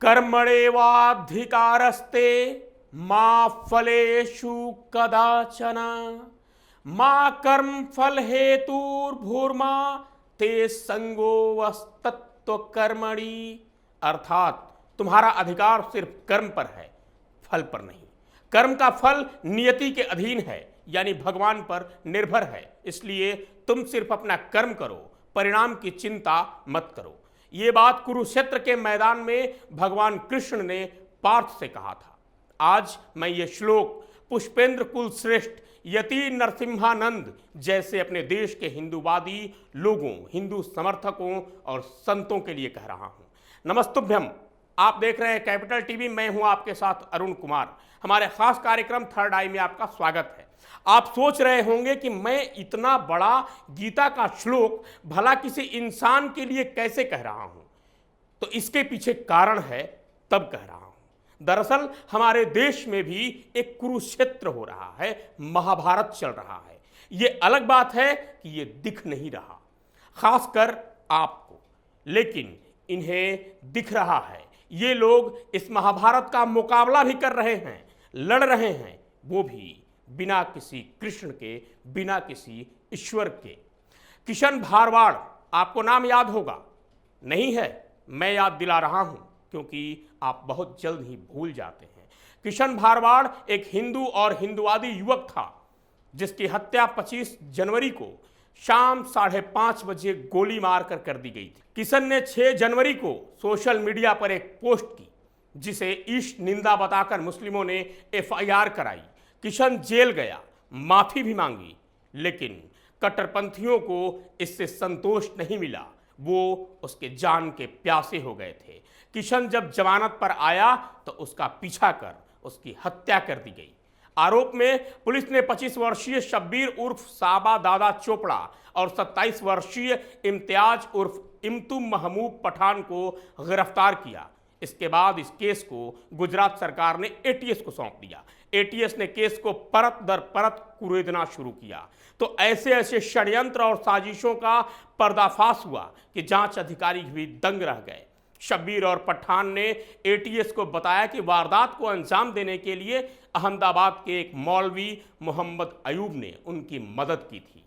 कर्मणेवाधिकारस्ते मा फलेषु कदाचन मा कर्म फल हेतुर्भूर्मा ते संगोवस्तत्व कर्मणि। अर्थात तुम्हारा अधिकार सिर्फ कर्म पर है, फल पर नहीं। कर्म का फल नियति के अधीन है, यानी भगवान पर निर्भर है। इसलिए तुम सिर्फ अपना कर्म करो, परिणाम की चिंता मत करो। ये बात कुरुक्षेत्र के मैदान में भगवान कृष्ण ने पार्थ से कहा था। आज मैं ये श्लोक पुष्पेंद्र कुल श्रेष्ठ यति नरसिम्हानंद जैसे अपने देश के हिंदूवादी लोगों, हिंदू समर्थकों और संतों के लिए कह रहा हूं। नमस्तुभ्यम। आप देख रहे हैं कैपिटल टीवी। मैं हूं आपके साथ अरुण कुमार। हमारे खास कार्यक्रम थर्ड आई में आपका स्वागत है। आप सोच रहे होंगे कि मैं इतना बड़ा गीता का श्लोक भला किसी इंसान के लिए कैसे कह रहा हूं। तो इसके पीछे कारण है, तब कह रहा हूं। दरअसल हमारे देश में भी एक कुरुक्षेत्र हो रहा है, महाभारत चल रहा है। यह अलग बात है कि यह दिख नहीं रहा, खासकर आपको, लेकिन इन्हें दिख रहा है। ये लोग इस महाभारत का मुकाबला भी कर रहे हैं, लड़ रहे हैं, वो भी बिना किसी कृष्ण के, बिना किसी ईश्वर के। किशन भारवाड़, आपको नाम याद होगा? नहीं है? मैं याद दिला रहा हूं, क्योंकि आप बहुत जल्द ही भूल जाते हैं। किशन भारवाड़ एक हिंदू और हिंदुवादी युवक था, जिसकी हत्या 25 जनवरी को शाम 5:30 बजे गोली मारकर कर दी गई थी। किशन ने 6 जनवरी को सोशल मीडिया पर एक पोस्ट की, जिसे ईश निंदा बताकर मुस्लिमों ने FIR कराई। किशन जेल गया, माफी भी मांगी, लेकिन कट्टरपंथियों को इससे संतोष नहीं मिला। वो उसके जान के प्यासे हो गए थे। किशन जब जमानत पर आया तो उसका पीछा कर उसकी हत्या कर दी गई। आरोप में पुलिस ने 25 वर्षीय शब्बीर उर्फ साबा दादा चोपड़ा और 27 वर्षीय इम्तियाज उर्फ इम्तु महमूद पठान को गिरफ्तार किया। इसके बाद इस केस को गुजरात सरकार ने ATS को सौंप दिया। ATS ने केस को परत दर परत कुरेदना शुरू किया। तो ऐसे ऐसे षड्यंत्र और साजिशों का पर्दाफाश हुआ कि जांच अधिकारी भी दंग रह गए। शब्बीर और पठान ने ATS को बताया कि वारदात को अंजाम देने के लिए अहमदाबाद के एक मौलवी मोहम्मद अयूब ने उनकी मदद की थी।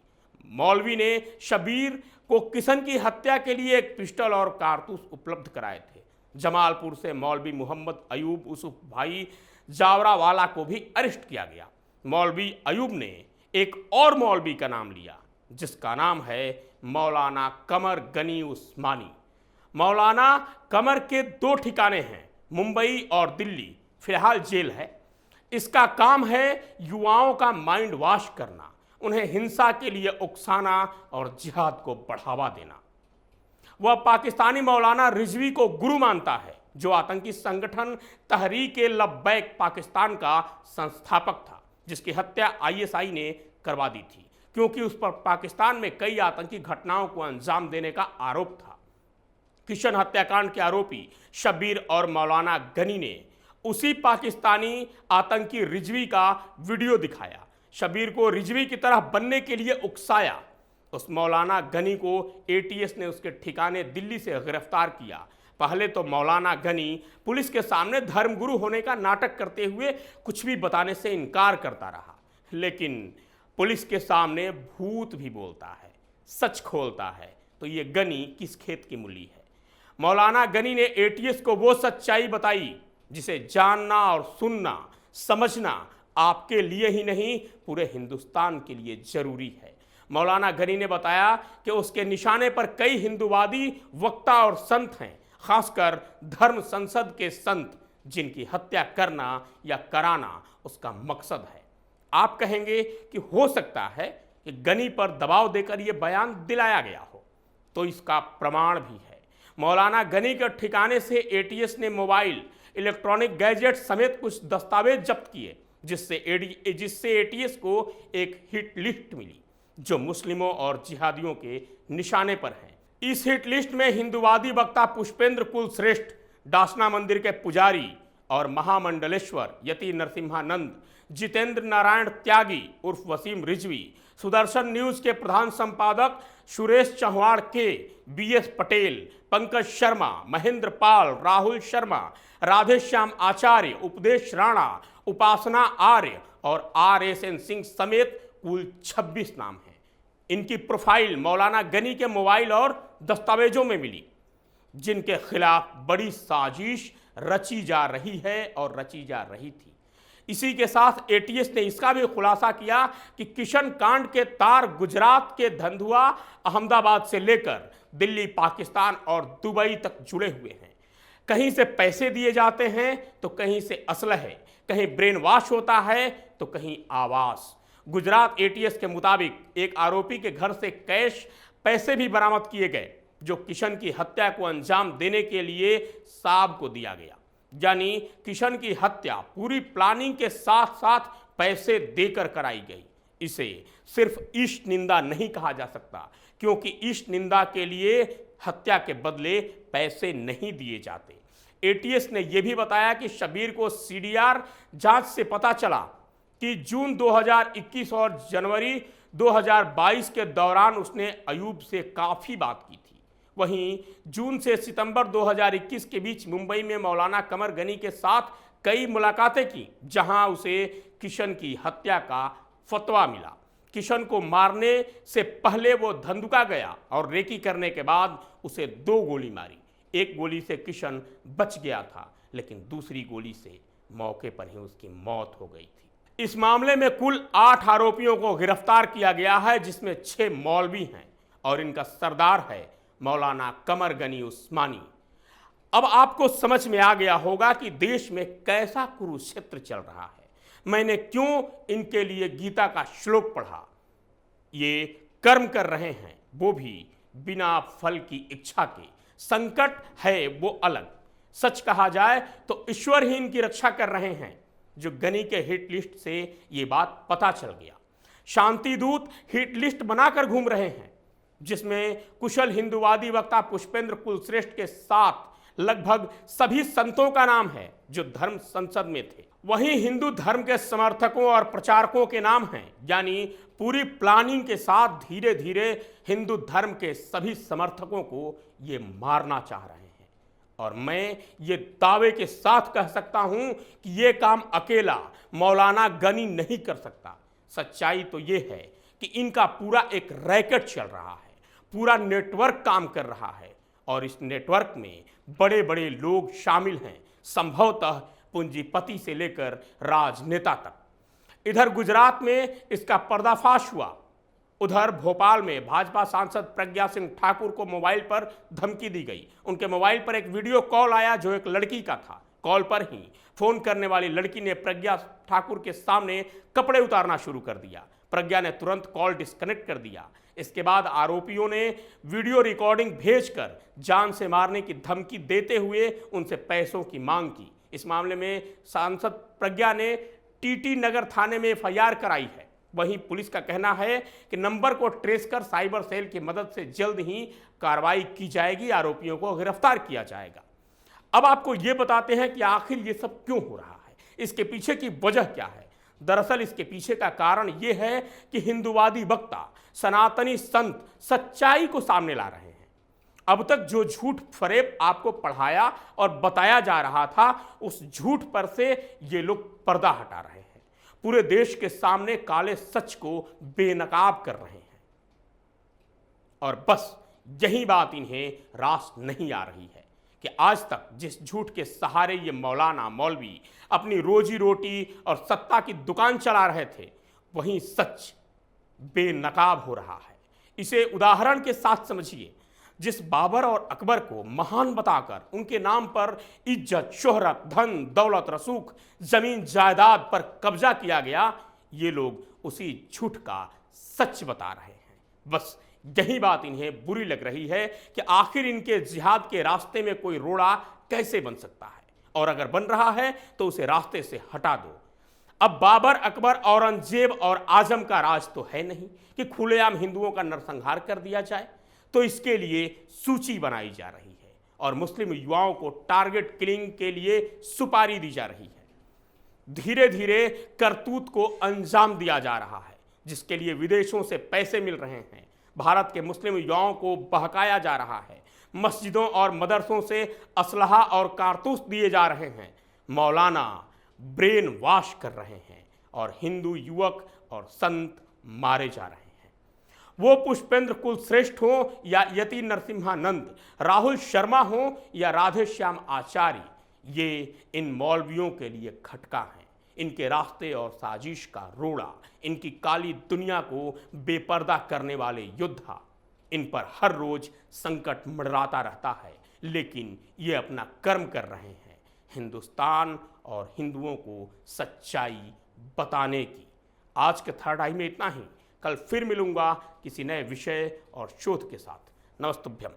मौलवी ने शब्बीर को किशन की हत्या के लिए एक पिस्टल और कारतूस उपलब्ध कराए थे। जमालपुर से मौलवी मोहम्मद अयूब यूसुफ भाई जावरावाला को भी अरेस्ट किया गया। मौलवी अयूब ने एक और मौलवी का नाम लिया, जिसका नाम है मौलाना कमर गनी उस्मानी। मौलाना कमर के 2 ठिकाने हैं, मुंबई और दिल्ली। फिलहाल जेल है। इसका काम है युवाओं का माइंड वॉश करना, उन्हें हिंसा के लिए उकसाना और जिहाद को बढ़ावा देना। वह पाकिस्तानी मौलाना रिजवी को गुरु मानता है, जो आतंकी संगठन तहरीक-ए-लब्बैक पाकिस्तान का संस्थापक था, जिसकी हत्या ISI ने करवा दी थी, क्योंकि उस पर पाकिस्तान में कई आतंकी घटनाओं को अंजाम देने का आरोप था। किशन हत्याकांड के आरोपी शब्बीर और मौलाना गनी ने उसी पाकिस्तानी आतंकी रिजवी का वीडियो दिखाया, शब्बीर को रिजवी की तरह बनने के लिए उकसाया। उस मौलाना गनी को ATS ने उसके ठिकाने दिल्ली से गिरफ्तार किया। पहले तो मौलाना गनी पुलिस के सामने धर्मगुरु होने का नाटक करते हुए कुछ भी बताने से इनकार करता रहा, लेकिन पुलिस के सामने भूत भी बोलता है, सच खोलता है। तो ये गनी किस खेत की मूली है? मौलाना गनी ने ATS को वो सच्चाई बताई जिसे जानना और सुनना, समझना आपके लिए ही नहीं, पूरे हिंदुस्तान के लिए जरूरी है। मौलाना गनी ने बताया कि उसके निशाने पर कई हिंदूवादी वक्ता और संत हैं, खासकर धर्म संसद के संत, जिनकी हत्या करना या कराना उसका मकसद है। आप कहेंगे कि हो सकता है कि गनी पर दबाव देकर यह बयान दिलाया गया हो, तो इसका प्रमाण भी है। मौलाना गनी के ठिकाने से ATS ने मोबाइल, इलेक्ट्रॉनिक गैजेट समेत कुछ दस्तावेज जब्त किए, जिससे ATS को एक हिट लिस्ट मिली, जो मुस्लिमों और जिहादियों के निशाने पर है। इस हिट लिस्ट में हिंदूवादी वक्ता पुष्पेंद्र कुल श्रेष्ठ, डासना मंदिर के पुजारी और महामंडलेश्वर यति नरसिम्हानंद, जितेंद्र नारायण त्यागी उर्फ वसीम रिजवी, सुदर्शन न्यूज के प्रधान संपादक सुरेश चौहान के, बीएस पटेल, पंकज शर्मा, महेंद्र पाल, राहुल शर्मा, राधेश्याम आचार्य, उपदेश राणा, उपासना आर्य और RSN सिंह समेत कुल 26 नाम हैं। इनकी प्रोफाइल मौलाना गनी के मोबाइल और दस्तावेजों में मिली, जिनके खिलाफ बड़ी साजिश रची जा रही है और रची जा रही थी। इसी के साथ ATS ने इसका भी खुलासा किया कि किशन कांड के तार गुजरात के धंधुआ, अहमदाबाद से लेकर दिल्ली, पाकिस्तान और दुबई तक जुड़े हुए हैं। कहीं से पैसे दिए जाते हैं तो कहीं से असलहे, कहीं ब्रेन वॉश होता है तो कहीं आवास। गुजरात ATS के मुताबिक एक आरोपी के घर से कैश पैसे भी बरामद किए गए, जो किशन की हत्या को अंजाम देने के लिए साहब को दिया गया। यानी किशन की हत्या पूरी प्लानिंग के साथ साथ पैसे देकर कराई गई। इसे सिर्फ ईश निंदा नहीं कहा जा सकता, क्योंकि ईश निंदा के लिए हत्या के बदले पैसे नहीं दिए जाते। ATS ने यह भी बताया कि शबीर को CDR जांच से पता चला कि जून 2021 और जनवरी 2022 के दौरान उसने अयूब से काफ़ी बात की थी। वहीं जून से सितंबर 2021 के बीच मुंबई में मौलाना कमर गनी के साथ कई मुलाकातें की, जहां उसे किशन की हत्या का फतवा मिला। किशन को मारने से पहले वो धंधुका गया और रेकी करने के बाद उसे 2 गोली मारी। एक गोली से किशन बच गया था, लेकिन दूसरी गोली से मौके पर ही उसकी मौत हो गई थी। इस मामले में कुल 8 आरोपियों को गिरफ्तार किया गया है, जिसमें 6 मौलवी हैं और इनका सरदार है मौलाना कमर गनी उस्मानी। अब आपको समझ में आ गया होगा कि देश में कैसा कुरुक्षेत्र चल रहा है। मैंने क्यों इनके लिए गीता का श्लोक पढ़ा। ये कर्म कर रहे हैं, वो भी बिना फल की इच्छा के। संकट है वो अलग। सच कहा जाए तो ईश्वर ही इनकी रक्षा कर रहे हैं, जो गनी के हिट लिस्ट से ये बात पता चल गया। शांति दूत हिट लिस्ट बनाकर घूम रहे हैं, जिसमें कुशल हिंदूवादी वक्ता पुष्पेंद्र कुलश्रेष्ठ के साथ लगभग सभी संतों का नाम है जो धर्म संसद में थे। वहीं हिंदू धर्म के समर्थकों और प्रचारकों के नाम हैं, यानी पूरी प्लानिंग के साथ धीरे धीरे हिंदू धर्म के सभी समर्थकों को ये मारना चाह रहे हैं। और मैं ये दावे के साथ कह सकता हूं कि ये काम अकेला मौलाना गनी नहीं कर सकता। सच्चाई तो ये है कि इनका पूरा एक रैकेट चल रहा है, पूरा नेटवर्क काम कर रहा है और इस नेटवर्क में बड़े बड़े लोग शामिल हैं, संभवतः पूंजीपति से लेकर राजनेता तक। इधर गुजरात में इसका पर्दाफाश हुआ, उधर भोपाल में भाजपा सांसद प्रज्ञा सिंह ठाकुर को मोबाइल पर धमकी दी गई। उनके मोबाइल पर एक वीडियो कॉल आया जो एक लड़की का था। कॉल पर ही फोन करने वाली लड़की ने प्रज्ञा ठाकुर के सामने कपड़े उतारना शुरू कर दिया। प्रज्ञा ने तुरंत कॉल डिस्कनेक्ट कर दिया। इसके बाद आरोपियों ने वीडियो रिकॉर्डिंग भेजकर जान से मारने की धमकी देते हुए उनसे पैसों की मांग की। इस मामले में सांसद प्रज्ञा ने TT नगर थाने में FIR कराई है। वहीं पुलिस का कहना है कि नंबर को ट्रेस कर साइबर सेल की मदद से जल्द ही कार्रवाई की जाएगी, आरोपियों को गिरफ्तार किया जाएगा। अब आपको ये बताते हैं कि आखिर ये सब क्यों हो रहा है, इसके पीछे की वजह क्या है। दरअसल इसके पीछे का कारण यह है कि हिंदूवादी वक्ता, सनातनी संत सच्चाई को सामने ला रहे हैं। अब तक जो झूठ फरेब आपको पढ़ाया और बताया जा रहा था, उस झूठ पर से ये लोग पर्दा हटा रहे हैं, पूरे देश के सामने काले सच को बेनकाब कर रहे हैं। और बस यही बात इन्हें रास नहीं आ रही है कि आज तक जिस झूठ के सहारे ये मौलाना मौलवी अपनी रोजी रोटी और सत्ता की दुकान चला रहे थे, वहीं सच बेनकाब हो रहा है। इसे उदाहरण के साथ समझिए। जिस बाबर और अकबर को महान बताकर उनके नाम पर इज्जत, शोहरत, धन, दौलत, रसूख, जमीन जायदाद पर कब्जा किया गया, ये लोग उसी झूठ का सच बता रहे हैं। बस यही बात इन्हें बुरी लग रही है कि आखिर इनके जिहाद के रास्ते में कोई रोड़ा कैसे बन सकता है, और अगर बन रहा है तो उसे रास्ते से हटा दो। अब बाबर, अकबर, औरंगजेब और आजम का राज तो है नहीं कि खुलेआम हिंदुओं का नरसंहार कर दिया जाए, तो इसके लिए सूची बनाई जा रही है और मुस्लिम युवाओं को टारगेट किलिंग के लिए सुपारी दी जा रही है। धीरे धीरे करतूत को अंजाम दिया जा रहा है। जिसके लिए विदेशों से पैसे मिल रहे हैं। भारत के मुस्लिम युवाओं को बहकाया जा रहा है। मस्जिदों और मदरसों से असलहा और कारतूस दिए जा रहे हैं। मौलाना ब्रेन वॉश कर रहे हैं और हिंदू युवक और संत मारे जा रहे हैं। वो पुष्पेंद्र कुलश्रेष्ठ हो या यति नरसिम्हानंद, राहुल शर्मा हो या राधेश्याम आचार्य, ये इन मौलवियों के लिए खटका है। इनके रास्ते और साजिश का रोड़ा, इनकी काली दुनिया को बेपर्दा करने वाले योद्धा, इन पर हर रोज संकट मंडराता रहता है, लेकिन ये अपना कर्म कर रहे हैं हिंदुस्तान और हिंदुओं को सच्चाई बताने की। आज के थर्ड आई में इतना ही। कल फिर मिलूंगा किसी नए विषय और शोध के साथ। नमस्तुभ्यम।